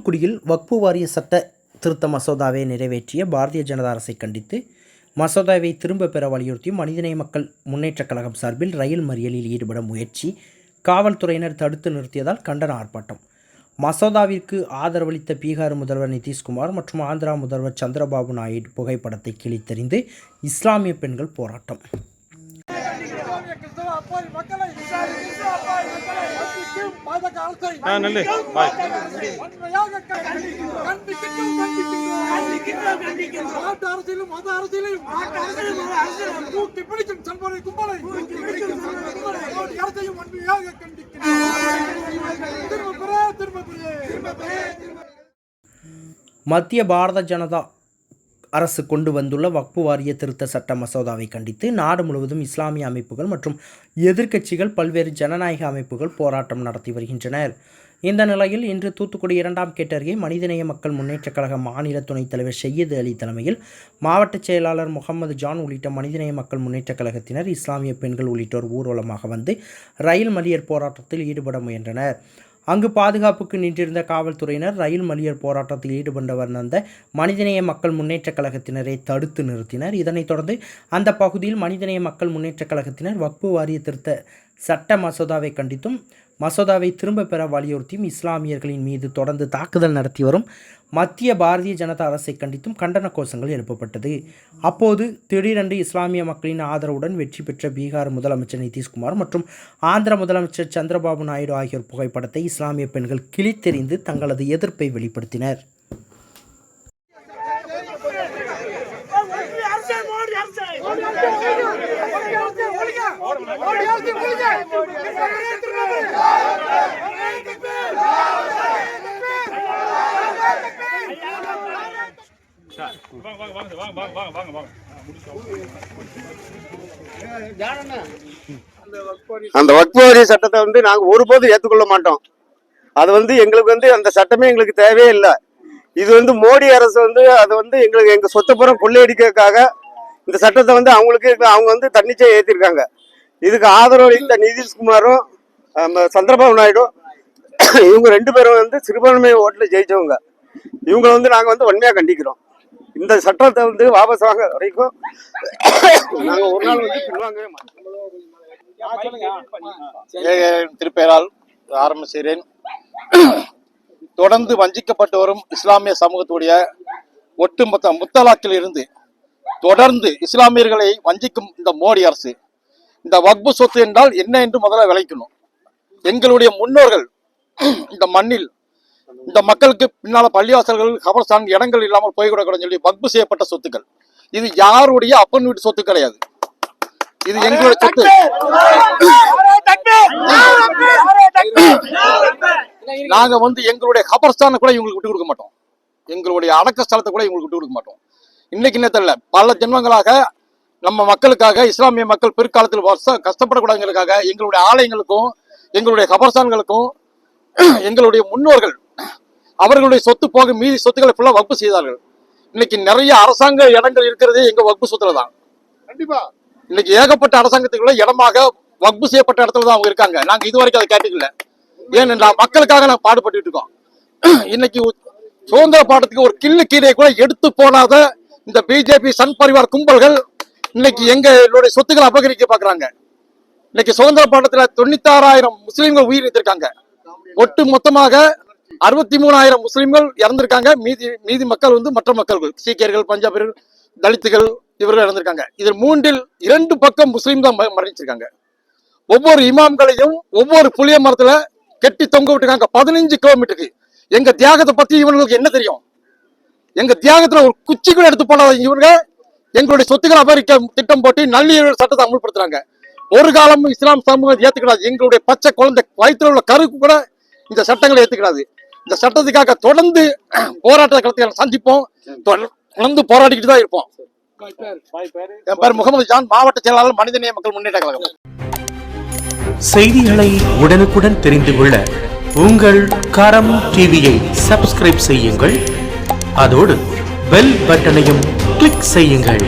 தூத்துக்குடியில் வக்ஃபு வாரிய சட்ட திருத்த மசோதாவை நிறைவேற்றிய பாரதிய ஜனதா அரசை கண்டித்து மசோதாவை திரும்ப பெற வலியுறுத்தி மனிதநேய மக்கள் முன்னேற்றக் கழகம் சார்பில் ரயில் மறியலில் ஈடுபட முயற்சி காவல்துறையினர் தடுத்து நிறுத்தியதால் கண்டன ஆர்ப்பாட்டம். மசோதாவிற்கு ஆதரவளித்த பீகார் முதல்வர் நிதிஷ்குமார் மற்றும் ஆந்திரா முதல்வர் சந்திரபாபு நாயுடு புகைப்படத்தை கிழித்தெறிந்து இஸ்லாமிய பெண்கள் போராட்டம். மத்திய பாரத ஜனதா அரசு கொண்டு வந்துள்ள வக்ஃபு வாரிய திருத்த சட்ட மசோதாவை கண்டித்து நாடு முழுவதும் இஸ்லாமிய அமைப்புகள் மற்றும் எதிர்க்கட்சிகள் பல்வேறு ஜனநாயக அமைப்புகள் போராட்டம் நடத்தி வருகின்றனர். இந்த நிலையில் இன்று தூத்துக்குடி 2ஆம் கேட் அருகே மனிதநேய மக்கள் முன்னேற்றக் கழக மாநில துணைத் தலைவர் சையது அலி தலைமையில் மாவட்ட செயலாளர் முகமது ஜான் உள்ளிட்ட மனிதநேய மக்கள் முன்னேற்றக் கழகத்தினர் இஸ்லாமிய பெண்கள் உள்ளிட்டோர் ஊர்வலமாக வந்து ரயில் மறியல் போராட்டத்தில் ஈடுபட முயன்றனர். அங்கு பாதுகாப்புக்கு நின்றிருந்த காவல்துறையினர் ரயில் மறியல் போராட்டத்தில் ஈடுபட்டு வந்த மனிதநேய மக்கள் முன்னேற்றக் கழகத்தினரை தடுத்து நிறுத்தினர். இதனைத் தொடர்ந்து அந்த பகுதியில் மனிதநேய மக்கள் முன்னேற்றக் கழகத்தினர் வக்ஃபு வாரிய திருத்த சட்ட மசோதாவை கண்டித்தும் மசோதாவை திரும்ப பெற வலியுறுத்தியும் இஸ்லாமியர்களின் மீது தொடர்ந்து தாக்குதல் நடத்தி வரும் மத்திய பாரதிய ஜனதா அரசை கண்டித்தும் கண்டன கோஷங்கள் எழுப்பப்பட்டது. அப்போது திடீரென்று இஸ்லாமிய மக்களின் ஆதரவுடன் வெற்றி பெற்ற பீகார் முதலமைச்சர் நிதிஷ்குமார் மற்றும் ஆந்திர முதலமைச்சர் சந்திரபாபு நாயுடு ஆகியோர் புகைப்படத்தை இஸ்லாமிய பெண்கள் கிழித்தெறிந்து தங்களது எதிர்ப்பை வெளிப்படுத்தினர். அந்த வக்ஃபு வாரிய சட்டத்தை நாங்க ஒருபோதும் ஏற்றுக்கொள்ள மாட்டோம். அது எங்களுக்கு அந்த சட்டமே எங்களுக்கு தேவையே இல்லை. இது மோடி அரசு அது எங்களுக்கு எங்க சொத்துப்புறம் கொள்ளையடிக்கிறதுக்காக இந்த சட்டத்தை அவங்க தன்னிச்சையா ஏற்றிருக்காங்க. இதுக்கு ஆதரவு அளித்த நிதிஷ்குமாரும் சந்திரபாபு நாயுடு இவங்க 2 பேரும் சிறுபான்மை ஓட்டுல ஜெயிச்சவங்க. இவங்களை நாங்க வன்மையா கண்டிக்கிறோம். இந்த சட்டத்தை வாபஸ் வாங்க வரைக்கும் நாங்க ஒரு நாள் பின்வாங்கவே மாட்டோம். திருப்பேரால் ஆரம்பிக்கிறேன். தொடர்ந்து வஞ்சிக்கப்பட்டு வரும் இஸ்லாமிய சமூகத்துடைய ஒட்டுமொத்த முத்தலாக்கில் இருந்து தொடர்ந்து இஸ்லாமியர்களை வஞ்சிக்கும் இந்த மோடி அரசு இந்த வக்ஃபு சொத்து என்றால் என்ன என்று முதல்ல விளைக்கணும். எங்களுடைய முன்னோர்கள் இந்த மண்ணில் இந்த மக்களுக்கு பின்னால பள்ளிவாசல்கள் கபர்ஸ்தான் இடங்கள் இல்லாமல் போய்விடக்கூடாதுன்னு சொல்லி வக்ஃபு செய்யப்பட்ட சொத்துக்கள். இது யாருடைய அப்பன் வீட்டு சொத்து கிடையாது. இது எங்களுடைய சொத்து. நாங்க எங்களுடைய கபர்ஸ்தானை கூட இவங்களுக்கு விட்டு கொடுக்க மாட்டோம். எங்களுடைய அடக்க ஸ்தலத்தை கூட இவங்களுக்கு விட்டு கொடுக்க மாட்டோம். இன்னைக்கு நேரத்தில் பல ஜென்மங்களாக நம்ம மக்களுக்காக இஸ்லாமிய மக்கள் பிற்காலத்தில் கஷ்டப்படக்கூடாதுங்களுக்காக எங்களுடைய ஆலயங்களுக்கும் எங்களுடைய கபர்ஸ்தான்களுக்கும் எங்களுடைய முன்னோர்கள் அவர்களுடைய சொத்து போக மீதி சொத்துக்களை ஃபுல்லா வக்ஃபு செய்தார்கள். இன்னைக்கு நிறைய அரசாங்க இடங்கள் இருக்கிறதே எங்க வக்ஃபு சொத்துல தான். கண்டிப்பா இன்னைக்கு ஏகப்பட்ட அரசாங்கத்துக்குள்ள இடமாக வக்ஃபு செய்யப்பட்ட இடத்துல தான் அவங்க இருக்காங்க. நாங்க இதுவரைக்கும் அதை கேட்டுக்கல. ஏனென்றால் மக்களுக்காக நாங்க பாடுபட்டு இருக்கோம். இன்னைக்கு சுதந்திர பாடத்துக்கு ஒரு கிள்ளு கீரை கூட எடுத்து போனாத இந்த பிஜேபி சன் பரிவார் கும்பல்கள் இன்னைக்கு எங்களுடைய சொத்துக்களை அபகரிக்க பாக்குறாங்க. இன்னைக்கு சுதந்திர பாடத்துல 96,000 முஸ்லிம்கள் உயிரிழந்திருக்காங்க. ஒட்டு மொத்தமாக 63,000 முஸ்லிம்கள் இறந்திருக்காங்க. மீதி மக்கள் மற்ற மக்கள்கள் சீக்கியர்கள், பஞ்சாபியர்கள், தலித்துகள் இவர்கள் இறந்திருக்காங்க. இதில் 2 பக்கம் முஸ்லீம் தான் மரணிச்சிருக்காங்க. ஒவ்வொரு இமாம்களையும் ஒவ்வொரு புளிய மரத்துல கெட்டி தொங்க விட்டுருக்காங்க 15 கிலோமீட்டருக்கு. எங்க தியாகத்தை பத்தி இவங்களுக்கு என்ன தெரியும்? எங்க தியாகத்துல ஒரு குச்சி கூட எடுத்து போனாத இவங்க எங்களுடைய சொத்துக்களை அபகரிக்க திட்டம் போட்டு நல்லியல் சட்டத்தை அமல்படுத்துறாங்க. ஒரு காலமும் இஸ்லாம் சமூகம் ஏத்துக்கிறாது. எங்களுடைய பச்சை குழந்தை வயிற்றுல உள்ள கருக்கு கூட இந்த சட்டங்களை ஏத்துக்கிறாது. இந்த சட்டத்துக்காக தொடர்ந்து போராட்ட களத்தை சந்திப்போம். தொடர்ந்து போராடிக்கிட்டு தான் இருப்போம். என் பேர் முகமது ஜான், மாவட்ட செயலாளர் மனிதநேய மக்கள் முன்னேற்ற கழகம். செய்திகளை உடனுக்குடன் தெரிந்து கொள்ள உங்கள் கரம் டிவியை சப்ஸ்கிரைப் செய்யுங்கள். அதோடு பெல் பட்டனையும் கிளிக் செய்யுங்கள்.